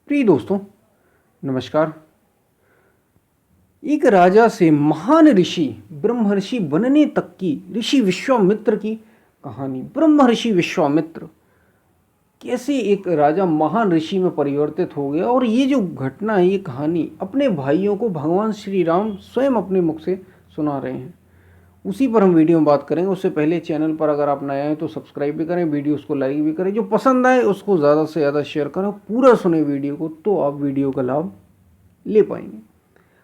प्रिय दोस्तों, नमस्कार। एक राजा से महान ऋषि ब्रह्मर्षि बनने तक की ऋषि विश्वामित्र की कहानी। ब्रह्मर्षि विश्वामित्र कैसे एक राजा महान ऋषि में परिवर्तित हो गया, और ये जो घटना है, ये कहानी अपने भाइयों को भगवान श्री राम स्वयं अपने मुख से सुना रहे हैं। उसी पर हम वीडियो में बात करेंगे। उससे पहले चैनल पर अगर आप नए आए तो सब्सक्राइब भी करें, वीडियोस को लाइक भी करें, जो पसंद आए उसको ज़्यादा से ज़्यादा शेयर करें, पूरा सुने वीडियो को, तो आप वीडियो का लाभ ले पाएंगे।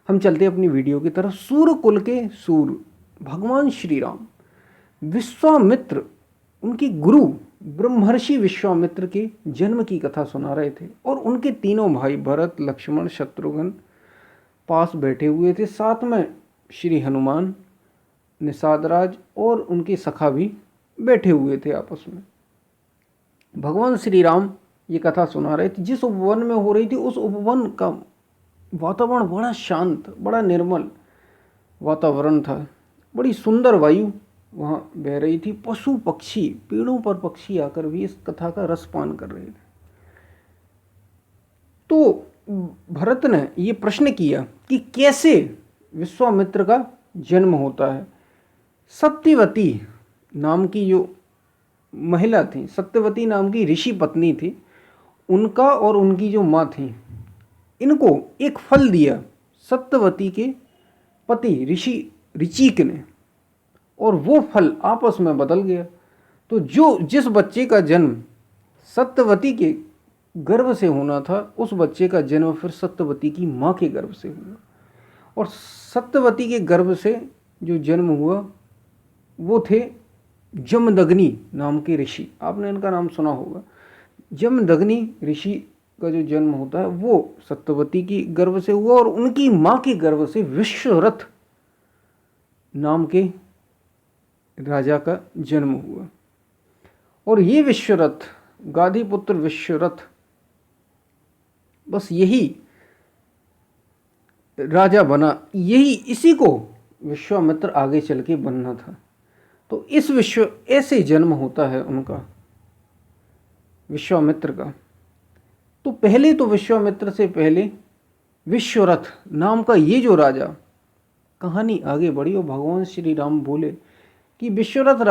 हम चलते अपनी वीडियो की तरफ। सूर्य कुल के सूर्य भगवान श्री राम विश्वामित्र, उनके गुरु ब्रह्मर्षि विश्वामित्र के जन्म की कथा सुना रहे थे, और उनके तीनों भाई भरत, लक्ष्मण, शत्रुघ्न पास बैठे हुए थे। साथ में श्री हनुमान, निषादराज और उनके सखा भी बैठे हुए थे आपस में। भगवान श्री राम ये कथा सुना रहे थे। जिस उपवन में हो रही थी, उस उपवन का वातावरण बड़ा शांत, बड़ा निर्मल वातावरण था। बड़ी सुंदर वायु वहाँ बह रही थी। पशु पक्षी, पेड़ों पर पक्षी आकर भी इस कथा का रसपान कर रहे थे। तो भरत ने ये प्रश्न किया कि कैसे विश्वामित्र का जन्म होता है। सत्यवती नाम की जो महिला थी, सत्यवती नाम की ऋषि पत्नी थी, उनका और उनकी जो माँ थी, इनको एक फल दिया सत्यवती के पति ऋषि ऋचिक ने, और वो फल आपस में बदल गया। तो जिस बच्चे का जन्म सत्यवती के गर्भ से होना था, उस बच्चे का जन्म फिर सत्यवती की माँ के गर्भ से हुआ। और सत्यवती के गर्भ से जो जन्म हुआ वो थे जमदग्नि नाम के ऋषि। आपने इनका नाम सुना होगा। जमदग्नि ऋषि का जो जन्म होता है वो सत्यवती की गर्भ से हुआ, और उनकी माँ के गर्भ से विश्वरथ नाम के राजा का जन्म हुआ। और ये विश्वरथ, गाधीपुत्र विश्वरथ, बस यही राजा बना। इसी को विश्वामित्र आगे चल के बनना था। तो ऐसे जन्म होता है उनका, विश्वामित्र का। तो पहले तो विश्वामित्र से पहले विश्वरथ नाम का ये जो राजा, कहानी आगे बढ़ी और भगवान श्री राम बोले कि विश्वरथ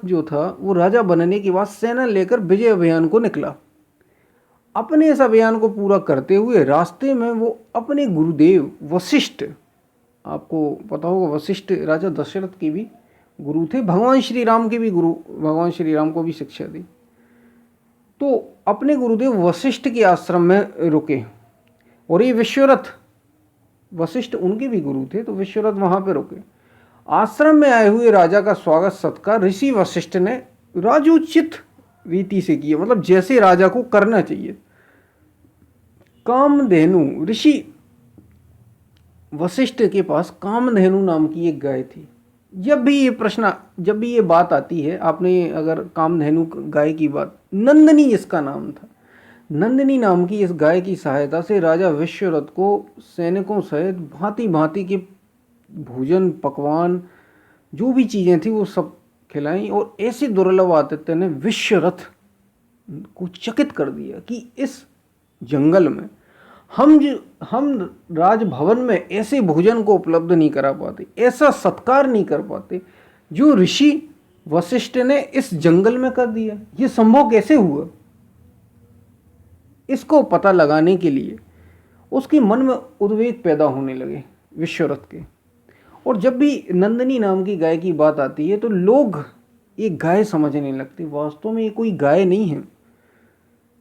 जो था वो राजा बनने के बाद सेना लेकर विजय अभियान को निकला। अपने इस अभियान को पूरा करते हुए रास्ते में वो अपने गुरुदेव वशिष्ठ, आपको पता होगा वशिष्ठ राजा दशरथ के भी गुरु थे, भगवान श्री राम के भी गुरु, भगवान श्री राम को भी शिक्षा दी। तो अपने गुरुदेव वशिष्ठ के आश्रम में रुके, और ये विश्वरथ, वशिष्ठ उनके भी गुरु थे, तो विश्वरथ वहाँ पे रुके। आश्रम में आए हुए राजा का स्वागत सत्कार ऋषि वशिष्ठ ने राजोचित रीति से किया, मतलब जैसे राजा को करना चाहिए। कामधेनु, ऋषि वशिष्ठ के पास कामधेनु नाम की एक गाय थी। जब भी ये बात आती है, आपने अगर कामधेनु गाय की बात, नंदिनी इसका नाम था, नंदिनी नाम की इस गाय की सहायता से राजा विश्वरथ को सैनिकों सहित भांति भांति के भोजन, पकवान, जो भी चीज़ें थी वो सब खिलाई। और ऐसे दुर्लभ आतिथ्य ने विश्वरथ को चकित कर दिया कि इस जंगल में हम राजभवन में ऐसे भोजन को उपलब्ध नहीं करा पाते, ऐसा सत्कार नहीं कर पाते जो ऋषि वशिष्ठ ने इस जंगल में कर दिया। ये संभव कैसे हुआ? इसको पता लगाने के लिए उसके मन में उद्वेग पैदा होने लगे विश्वरथ के। और जब भी नंदिनी नाम की गाय की बात आती है तो लोग एक गाय समझने लगते, वास्तव में ये कोई गाय नहीं है,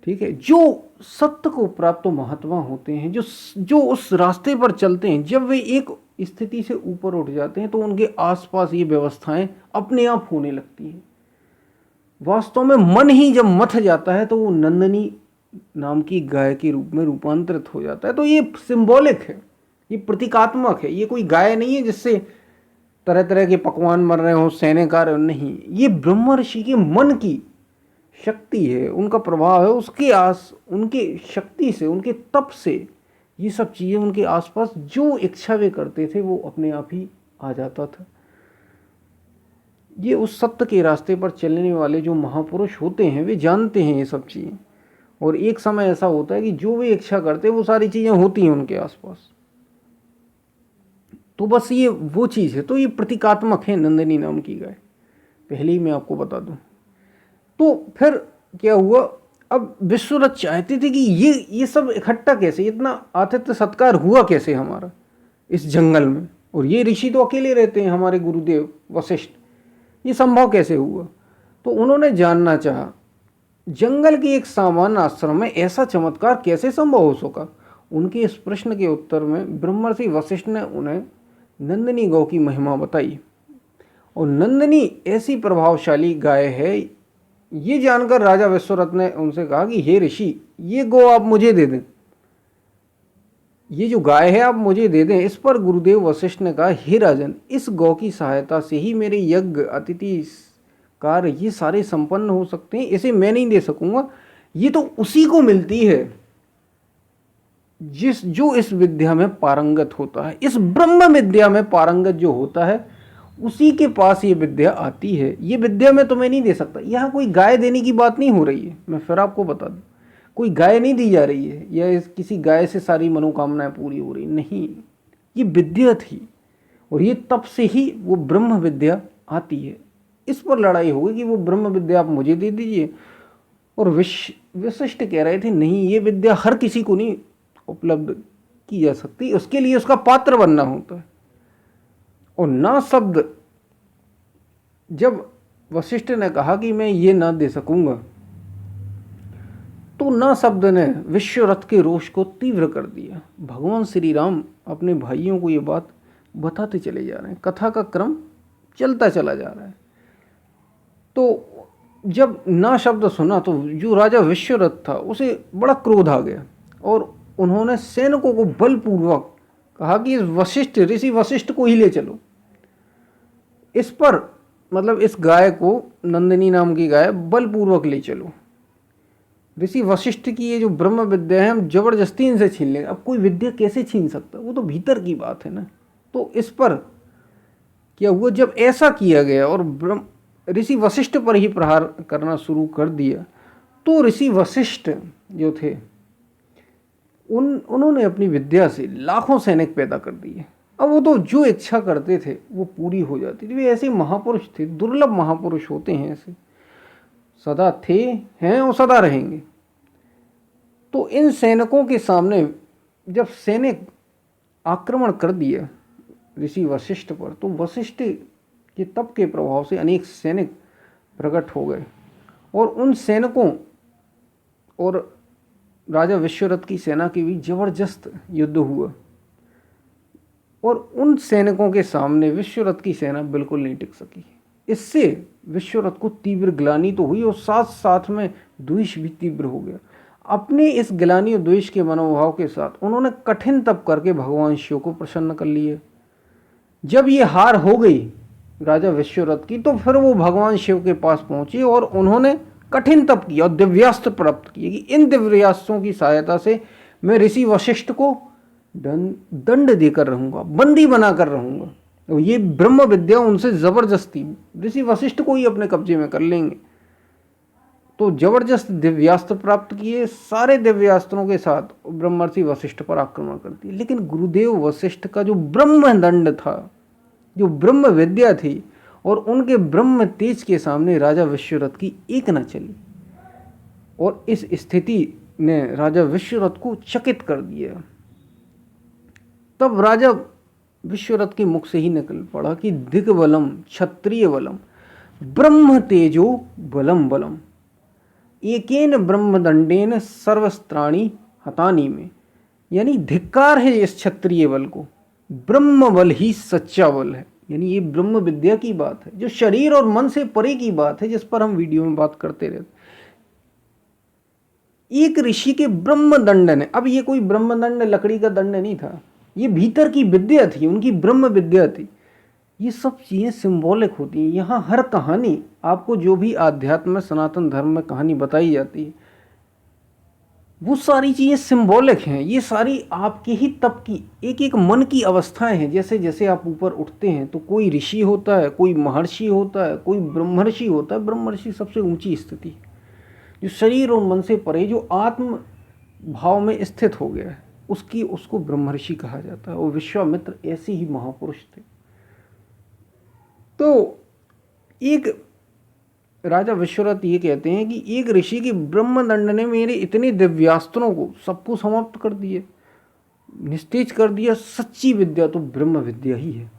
ठीक है। जो सत्य को प्राप्त महात्मा होते हैं, जो उस रास्ते पर चलते हैं, जब वे एक स्थिति से ऊपर उठ जाते हैं तो उनके आसपास ये व्यवस्थाएं अपने आप होने लगती हैं। वास्तव में मन ही जब मथ जाता है तो वो नंदिनी नाम की गाय के रूप में रूपांतरित हो जाता है। तो ये सिंबॉलिक है, ये प्रतीकात्मक है। ये कोई गाय नहीं है जिससे तरह तरह के पकवान बन रहे हो, सैन्यकार नहीं। ये ब्रह्म ऋषि के मन की शक्ति है, उनका प्रभाव है। उनके शक्ति से, उनके तप से ये सब चीज़ें उनके आसपास जो इच्छा वे करते थे वो अपने आप ही आ जाता था। ये उस सत्य के रास्ते पर चलने वाले जो महापुरुष होते हैं वे जानते हैं ये सब चीज़ें। और एक समय ऐसा होता है कि जो भी इच्छा करते हैं वो सारी चीज़ें होती हैं उनके आसपास। तो बस ये वो चीज़ है। तो ये प्रतीकात्मक है नंदिनी नाम की गाय, पहले ही मैं आपको बता दूं। तो फिर क्या हुआ, अब विश्वरथ चाहते थे कि ये सब इकट्ठा कैसे, इतना आतिथ्य सत्कार हुआ कैसे हमारा इस जंगल में, और ये ऋषि तो अकेले रहते हैं हमारे गुरुदेव वशिष्ठ, ये संभव कैसे हुआ। तो उन्होंने जानना चाहा जंगल के एक सामान्य आश्रम में ऐसा चमत्कार कैसे संभव हो सका। उनके इस प्रश्न के उत्तर में ब्रह्मर्षि वशिष्ठ ने उन्हें नंदिनी गौ की महिमा बताई। और नंदिनी ऐसी प्रभावशाली गाय है, ये जानकर राजा विश्वरथ ने उनसे कहा कि हे ऋषि, ये गौ आप मुझे दे दें, ये जो गाय है आप मुझे दे दें। इस पर गुरुदेव वशिष्ठ ने कहा, हे राजन, इस गौ की सहायता से ही मेरे यज्ञ अतिथि कार्य ये सारे संपन्न हो सकते हैं, इसे मैं नहीं दे सकूंगा, ये तो उसी को मिलती है जो इस विद्या में पारंगत होता है, इस ब्रह्म विद्या में पारंगत जो होता है उसी के पास ये विद्या आती है। ये विद्या मैं तुम्हें नहीं दे सकता। यहाँ कोई गाय देने की बात नहीं हो रही है, मैं फिर आपको बता दूं, कोई गाय नहीं दी जा रही है या किसी गाय से सारी मनोकामनाएं पूरी हो रही, नहीं, ये विद्या थी और ये तब से ही वो ब्रह्म विद्या आती है। इस पर लड़ाई हो गई कि वो ब्रह्म विद्या आप मुझे दे दीजिए, और वशिष्ठ कह रहे थे नहीं, ये विद्या हर किसी को नहीं उपलब्ध की जा सकती, उसके लिए उसका पात्र बनना होता है। और ना शब्द, जब वशिष्ठ ने कहा कि मैं ये ना दे सकूंगा, तो ना शब्द ने विश्वरथ के रोष को तीव्र कर दिया। भगवान श्री राम अपने भाइयों को ये बात बताते चले जा रहे हैं, कथा का क्रम चलता चला जा रहा है। तो जब ना शब्द सुना तो जो राजा विश्वरथ था उसे बड़ा क्रोध आ गया और उन्होंने सैनिकों को बलपूर्वक कहा कि इस वशिष्ठ, ऋषि वशिष्ठ को ही ले चलो। इस पर मतलब इस गाय को, नंदिनी नाम की गाय, बलपूर्वक ले चलो। ऋषि वशिष्ठ की ये जो ब्रह्म विद्या है हम जबरदस्ती इनसे छीन लेंगे। अब कोई विद्या कैसे छीन सकता, वो तो भीतर की बात है ना। तो इस पर क्या हुआ, जब ऐसा किया गया और ऋषि वशिष्ठ पर ही प्रहार करना शुरू कर दिया, तो ऋषि वशिष्ठ जो थे उन्होंने अपनी विद्या से लाखों सैनिक पैदा कर दिए। अब वो तो जो इच्छा करते थे वो पूरी हो जाती थी। वे ऐसे महापुरुष थे, दुर्लभ महापुरुष होते हैं ऐसे, सदा थे, हैं और सदा रहेंगे। तो इन सैनिकों के सामने जब सैनिक आक्रमण कर दिया ऋषि वशिष्ठ पर, तो वशिष्ठ के तप के प्रभाव से अनेक सैनिक प्रकट हो गए और उन सैनिकों और राजा विश्वरथ की सेना के बीच जबरदस्त युद्ध हुआ। और उन सैनिकों के सामने विश्वरथ की सेना बिल्कुल नहीं टिक सकी। इससे विश्वरथ को तीव्र ग्लानि तो हुई और साथ साथ में द्वेष भी तीव्र हो गया। अपने इस ग्लानि और द्वेष के मनोभाव के साथ उन्होंने कठिन तप करके भगवान शिव को प्रसन्न कर लिया। जब ये हार हो गई राजा विश्वरथ की, तो फिर वो भगवान शिव के पास पहुंचे और उन्होंने कठिन तप किया और दिव्यास्त्र प्राप्त किए कि इन दिव्यास्त्रों की सहायता से मैं ऋषि वशिष्ठ को दंड देकर रहूंगा, बंदी बनाकर रहूंगा। तो ये ब्रह्म विद्या उनसे जबरदस्ती ऋषि वशिष्ठ को ही अपने कब्जे में कर लेंगे। तो जबरदस्त दिव्यास्त्र प्राप्त किए, सारे दिव्यास्त्रों के साथ ब्रह्मर्षि वशिष्ठ पर आक्रमण कर दिए। लेकिन गुरुदेव वशिष्ठ का जो ब्रह्म दंड था, जो ब्रह्म विद्या थी, और उनके ब्रह्म तेज के सामने राजा विश्वरथ की एक न चली। और इस स्थिति ने राजा विश्वरथ को चकित कर दिया। तब राजा विश्वरथ के मुख से ही निकल पड़ा कि दिग्बलम क्षत्रिय बलम ब्रह्म तेजो बलम बलम एकेन ब्रह्मदंडेन सर्वस्त्राणी हतानी में। यानी धिक्कार है इस क्षत्रिय बल को, ब्रह्म बल ही सच्चा बल है। यानी ये ब्रह्म विद्या की बात है जो शरीर और मन से परे की बात है, जिस पर हम वीडियो में बात करते रहते। एक ऋषि के ब्रह्म दंड ने, अब ये कोई ब्रह्म दंड लकड़ी का दंड नहीं था, ये भीतर की विद्या थी, उनकी ब्रह्म विद्या थी। ये सब चीज़ें सिंबॉलिक होती हैं। यहाँ हर कहानी आपको जो भी आध्यात्म में, सनातन धर्म में कहानी बताई जाती है, वो सारी चीज़ें सिंबॉलिक हैं। ये सारी आपके ही तप की एक एक मन की अवस्थाएं हैं। जैसे जैसे आप ऊपर उठते हैं तो कोई ऋषि होता है, कोई महर्षि होता है, कोई ब्रह्मर्षि होता है। ब्रह्मर्षि सबसे ऊंची स्थिति। जो शरीर और मन से परे, जो आत्म भाव में स्थित हो गया है, उसको ब्रह्मर्षि कहा जाता है। और विश्वामित्र ऐसे ही महापुरुष थे। तो एक राजा विश्वरथ ये कहते हैं कि एक ऋषि की ब्रह्मदंड ने मेरे इतने दिव्यास्त्रों को सबको समाप्त कर दिए, निस्तेज कर दिया। सच्ची विद्या तो ब्रह्म विद्या ही है।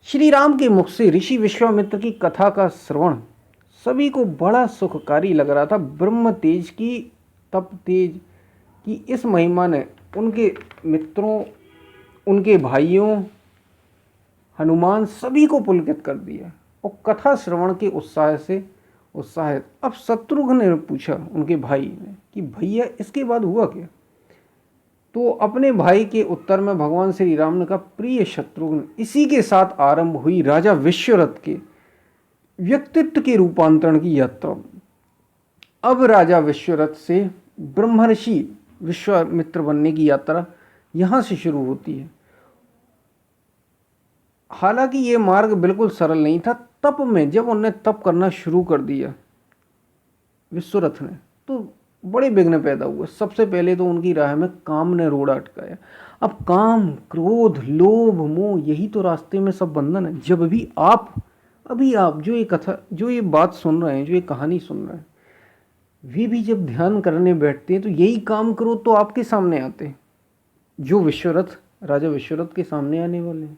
श्री राम के मुख से ऋषि विश्वामित्र की कथा का श्रवण सभी को बड़ा सुखकारी लग रहा था। ब्रह्म तेज की, तप तेज की इस महिमा ने उनके मित्रों, उनके भाइयों, हनुमान सभी को पुलकित कर दिया। और कथा श्रवण के उत्साह से उत्साहित अब शत्रुघ्न ने पूछा उनके भाई ने कि भैया इसके बाद हुआ क्या। तो अपने भाई के उत्तर में भगवान श्री राम ने कहा, प्रिय शत्रुघ्न, इसी के साथ आरंभ हुई राजा विश्वरथ के व्यक्तित्व के रूपांतरण की यात्रा। अब राजा विश्वरथ से ब्रह्मर्षि विश्वामित्र बनने की यात्रा यहां से शुरू होती है। हालांकि ये मार्ग बिल्कुल सरल नहीं था। तप में जब उन्होंने तप करना शुरू कर दिया विश्वरथ ने, तो बड़े विघ्न पैदा हुए। सबसे पहले तो उनकी राह में काम ने रोड़ा अटकाया। अब काम, क्रोध, लोभ, मोह, यही तो रास्ते में सब बंधन है। जब भी आप, अभी आप जो ये कथा, जो ये बात सुन रहे हैं, जो ये कहानी सुन रहे हैं, वे भी जब ध्यान करने बैठते हैं तो यही काम, क्रोध तो आपके सामने आते हैं, जो विश्वरथ, राजा विश्वरथ के सामने आने वाले हैं।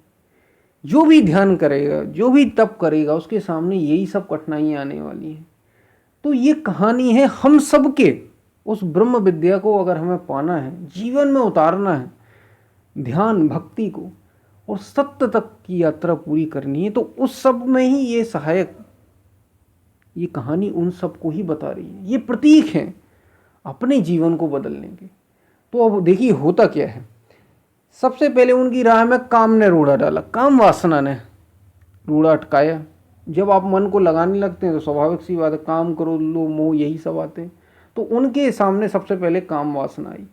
जो भी ध्यान करेगा, जो भी तप करेगा, उसके सामने यही सब कठिनाइयाँ आने वाली हैं। तो ये कहानी है हम सब के उस ब्रह्म विद्या को अगर हमें पाना है, जीवन में उतारना है, ध्यान भक्ति को, और सत्य तक की यात्रा पूरी करनी है, तो उस सब में ही ये सहायक, ये कहानी उन सबको ही बता रही है। ये प्रतीक हैं अपने जीवन को बदलने के। तो अब देखिए होता क्या है। सबसे पहले उनकी राह में काम ने रोड़ा डाला, काम वासना ने रोड़ा अटकाया। जब आप मन को लगाने लगते हैं तो स्वाभाविक सी बात है, काम, क्रोध, लोभ, मोह, यही सब आते हैं। तो उनके सामने सबसे पहले काम वासना आई,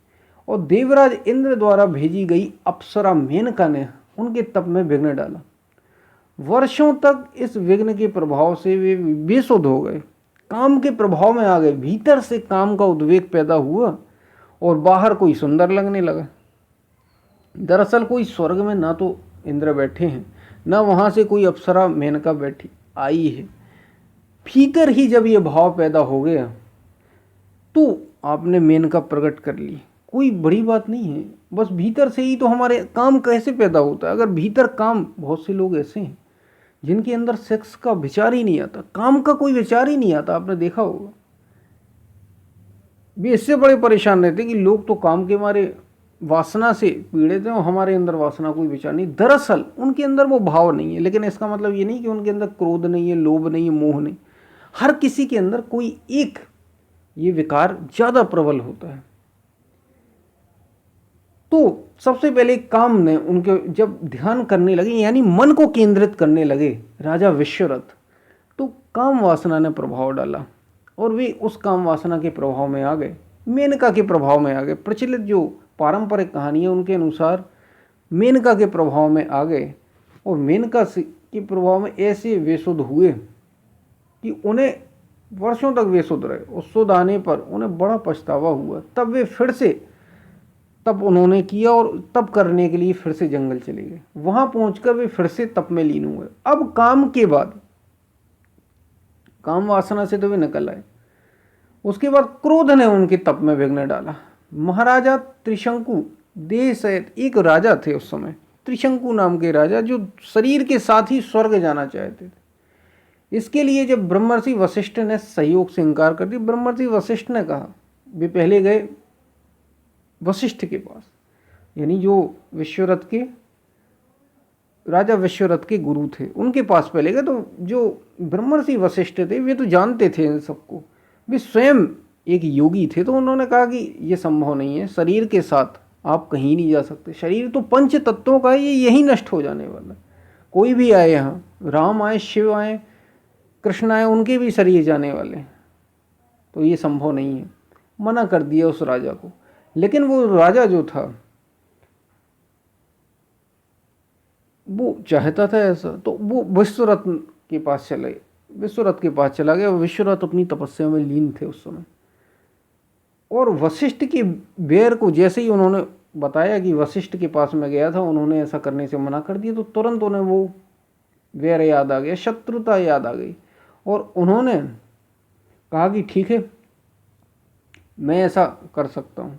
और देवराज इंद्र द्वारा भेजी गई अप्सरा मेनका ने उनके तप में विघ्न डाला। वर्षों तक इस विघ्न के प्रभाव से वे बेसुध हो गए, काम के प्रभाव में आ गए। भीतर से काम का उद्वेग पैदा हुआ और बाहर कोई सुंदर लगने लगा। दरअसल कोई स्वर्ग में ना तो इंद्र बैठे हैं, ना वहाँ से कोई अप्सरा मेनका बैठी आई है। भीतर ही जब ये भाव पैदा हो गया तो आपने मेनका प्रकट कर ली। कोई बड़ी बात नहीं है, बस भीतर से ही तो हमारे काम कैसे पैदा होता है। अगर भीतर काम, बहुत से लोग ऐसे हैं जिनके अंदर सेक्स का विचार ही नहीं आता, काम का कोई विचार ही नहीं आता, आपने देखा होगा। वे इससे बड़े परेशान रहते कि लोग तो काम के मारे वासना से पीड़ित हैं और हमारे अंदर वासना कोई विचार नहीं। दरअसल उनके अंदर वो भाव नहीं है। लेकिन इसका मतलब ये नहीं कि उनके अंदर क्रोध नहीं है, लोभ नहीं है, मोह नहीं। हर किसी के अंदर कोई एक ये विकार ज़्यादा प्रबल होता है। तो सबसे पहले काम ने उनके जब ध्यान करने लगे, यानी मन को केंद्रित करने लगे राजा विश्वरथ, तो काम वासना ने प्रभाव डाला और वे उस काम वासना के प्रभाव में आ गए, मेनका के प्रभाव में आ गए। प्रचलित जो पारंपरिक कहानी है उनके अनुसार मेनका के प्रभाव में आ गए, और मेनका के प्रभाव में ऐसे बेसुध हुए कि उन्हें वर्षों तक बेसुध रहे, और सुध आने पर उन्हें बड़ा पछतावा हुआ। तब वे फिर से तप उन्होंने किया और तप करने के लिए फिर से जंगल चले गए। वहां पहुंचकर वे फिर से तप में लीन हुए। अब काम के बाद, काम वासना से तो वे निकल आए, उसके बाद क्रोध ने उनके तप में विघ्न डाला। महाराजा त्रिशंकु देश एक राजा थे उस समय, त्रिशंकु नाम के राजा, जो शरीर के साथ ही स्वर्ग जाना चाहते थे। इसके लिए जब ब्रह्मर्षि वशिष्ठ ने सहयोग से इनकार कर दिया, ब्रह्मर्षि वशिष्ठ ने कहा, वे पहले गए वशिष्ठ के पास, यानी जो विश्वरथ के राजा विश्वरथ के गुरु थे, उनके पास पहले गए। तो जो ब्रह्मर्षि वशिष्ठ थे वे तो जानते थे इन सबको, वे स्वयं एक योगी थे। तो उन्होंने कहा कि ये संभव नहीं है, शरीर के साथ आप कहीं नहीं जा सकते। शरीर तो पंच तत्वों का है, ये यही नष्ट हो जाने वाला। कोई भी आए यहाँ, राम आए, शिव आए, कृष्ण आए, उनके भी शरीर जाने वाले, तो ये संभव नहीं है। मना कर दिया उस राजा को। लेकिन वो राजा जो था वो चाहता था ऐसा, तो वो विश्वरथ के पास चले विश्वरथ के पास चला गया। विश्वरथ अपनी तपस्या में लीन थे उस समय, और वशिष्ठ की बेर को जैसे ही उन्होंने बताया कि वशिष्ठ के पास में गया था, उन्होंने ऐसा करने से मना कर दिया, तो तुरंत उन्हें वो वैर याद आ गया, शत्रुता याद आ गई, और उन्होंने कहा कि ठीक है, मैं ऐसा कर सकता हूँ।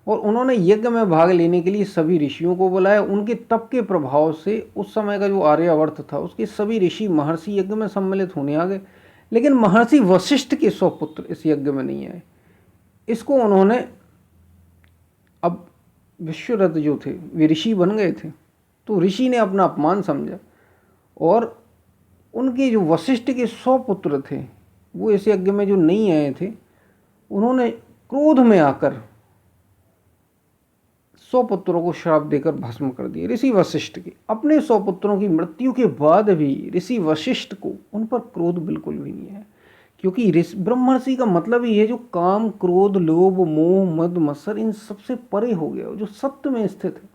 और उन्होंने यज्ञ में भाग लेने के लिए सभी ऋषियों को बुलाया। उनके तप के प्रभाव से उस समय का जो आर्यावर्त था उसके सभी ऋषि महर्षि यज्ञ में सम्मिलित होने आ गए, लेकिन महर्षि वशिष्ठ के 100 पुत्र इस यज्ञ में नहीं आए। इसको उन्होंने, अब विश्वरथ जो थे वे ऋषि बन गए थे, तो ऋषि ने अपना अपमान समझा, और उनके जो वशिष्ठ के 100 पुत्र थे वो इस यज्ञ में जो नहीं आए थे, उन्होंने क्रोध में आकर 100 पुत्रों को श्राप देकर भस्म कर दिया। ऋषि वशिष्ठ के अपने 100 पुत्रों की मृत्यु के बाद भी ऋषि वशिष्ठ को उन पर क्रोध बिल्कुल भी नहीं है, क्योंकि ब्रह्मर्षि का मतलब ही है जो काम, क्रोध, लोभ, मोह, मद, मत्सर इन सबसे परे हो गया, जो सत्य में स्थित है,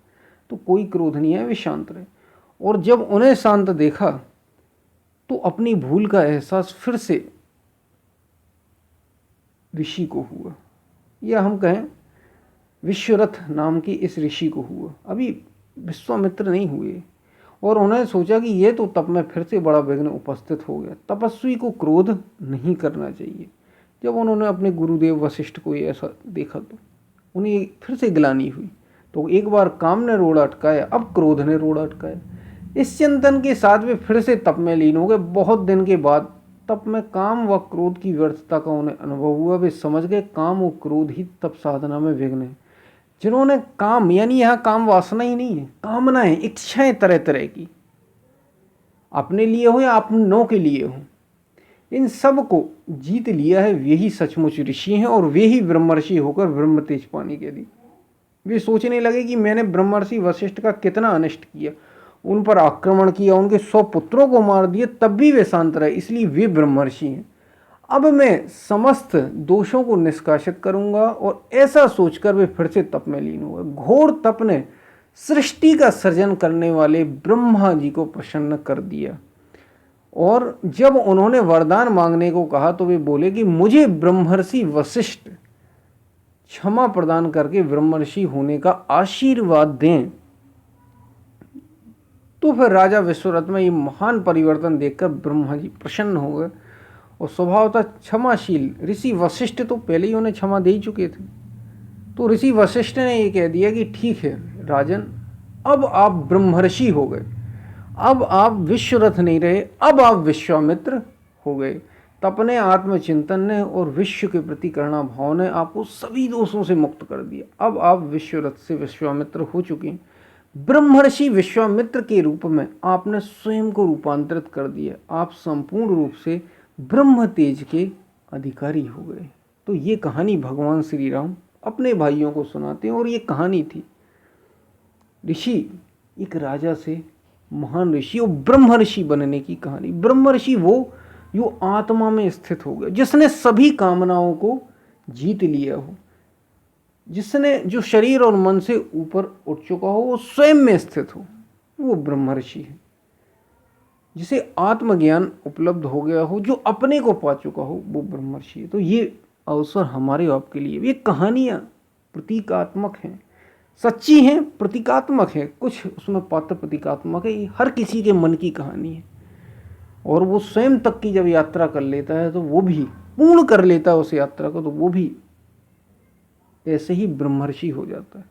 तो कोई क्रोध नहीं है, वे शांत रहे। और जब उन्हें शांत देखा तो अपनी भूल का एहसास फिर से ऋषि को हुआ, या हम कहें विश्वरथ नाम की इस ऋषि को हुआ। अभी विश्वामित्र नहीं हुए, और उन्होंने सोचा कि ये तो तप में फिर से बड़ा विघ्न उपस्थित हो गया, तपस्वी को क्रोध नहीं करना चाहिए। जब उन्होंने अपने गुरुदेव वशिष्ठ को ये ऐसा देखा तो उन्हें फिर से ग्लानि हुई, तो एक बार काम ने रोड़ा अटकाया, अब क्रोध ने रोड़ा अटकाया। इस चिंतन के साथ वे फिर से तप में लीन हो गए। बहुत दिन के बाद तप में काम व क्रोध की व्यर्थता का उन्हें अनुभव हुआ। वे समझ गए काम और क्रोध ही तप साधना में विघ्न है। जिन्होंने काम, यानी यहाँ काम वासना ही नहीं है, कामनाएं, इच्छाएं तरह तरह की, अपने लिए हो या अपनों के लिए हो, इन सब को जीत लिया है, वे ही सचमुच ऋषि हैं, और वे ही ब्रह्मर्षि होकर ब्रह्म तेज पाने के लिए वे सोचने लगे कि मैंने ब्रह्मर्षि वशिष्ठ का कितना अनिष्ट किया, उन पर आक्रमण किया, उनके 100 पुत्रों को मार दिए, तब भी वे शांत रहे, इसलिए वे ब्रह्मर्षि हैं। अब मैं समस्त दोषों को निष्कासित करूंगा, और ऐसा सोचकर वे फिर से तप में लीन हुए। घोर तप ने सृष्टि का सृजन करने वाले ब्रह्मा जी को प्रसन्न कर दिया, और जब उन्होंने वरदान मांगने को कहा तो वे बोले कि मुझे ब्रह्मर्षि वशिष्ठ क्षमा प्रदान करके ब्रह्मर्षि होने का आशीर्वाद दें। तो फिर राजा विश्वरथ में ये महान परिवर्तन देखकर ब्रह्मा जी प्रसन्न हो गए, और स्वभावतः क्षमाशील ऋषि वशिष्ठ तो पहले ही उन्हें क्षमा दे ही चुके थे। तो ऋषि वशिष्ठ ने ये कह दिया कि ठीक है राजन, अब आप ब्रह्मर्षि हो गए, अब आप विश्वरथ नहीं रहे, अब आप विश्वामित्र हो गए। तपने, आत्मचिंतन ने और विश्व के प्रति करुणा भाव ने आपको सभी दोषों से मुक्त कर दिया। अब आप विश्वरथ से विश्वामित्र हो चुके हैं। ब्रह्मर्षि विश्वामित्र के रूप में आपने स्वयं को रूपांतरित कर दिया। आप संपूर्ण रूप से ब्रह्म तेज के अधिकारी हो गए। तो ये कहानी भगवान श्री राम अपने भाइयों को सुनाते हैं, और ये कहानी थी ऋषि, एक राजा से महान ऋषि और ब्रह्म ऋषि बनने की कहानी। ब्रह्म ऋषि वो जो आत्मा में स्थित हो गया, जिसने सभी कामनाओं को जीत लिया हो, जिसने जो शरीर और मन से ऊपर उठ चुका हो, वो स्वयं में स्थित हो, वो ब्रह्म ऋषि है। जिसे आत्मज्ञान उपलब्ध हो गया हो, जो अपने को पा चुका हो, वो ब्रह्मर्षि है। तो ये अवसर हमारे आपके लिए, ये कहानियाँ प्रतीकात्मक हैं, सच्ची हैं, प्रतीकात्मक है, कुछ उसमें पात्र प्रतीकात्मक है। ये हर किसी के मन की कहानी है, और वो स्वयं तक की जब यात्रा कर लेता है तो वो भी पूर्ण कर लेता है उस यात्रा को, तो वो भी ऐसे ही ब्रह्मर्षि हो जाता है।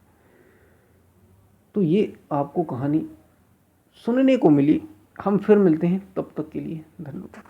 तो ये आपको कहानी सुनने को मिली। हम फिर मिलते हैं, तब तक के लिए धन्यवाद।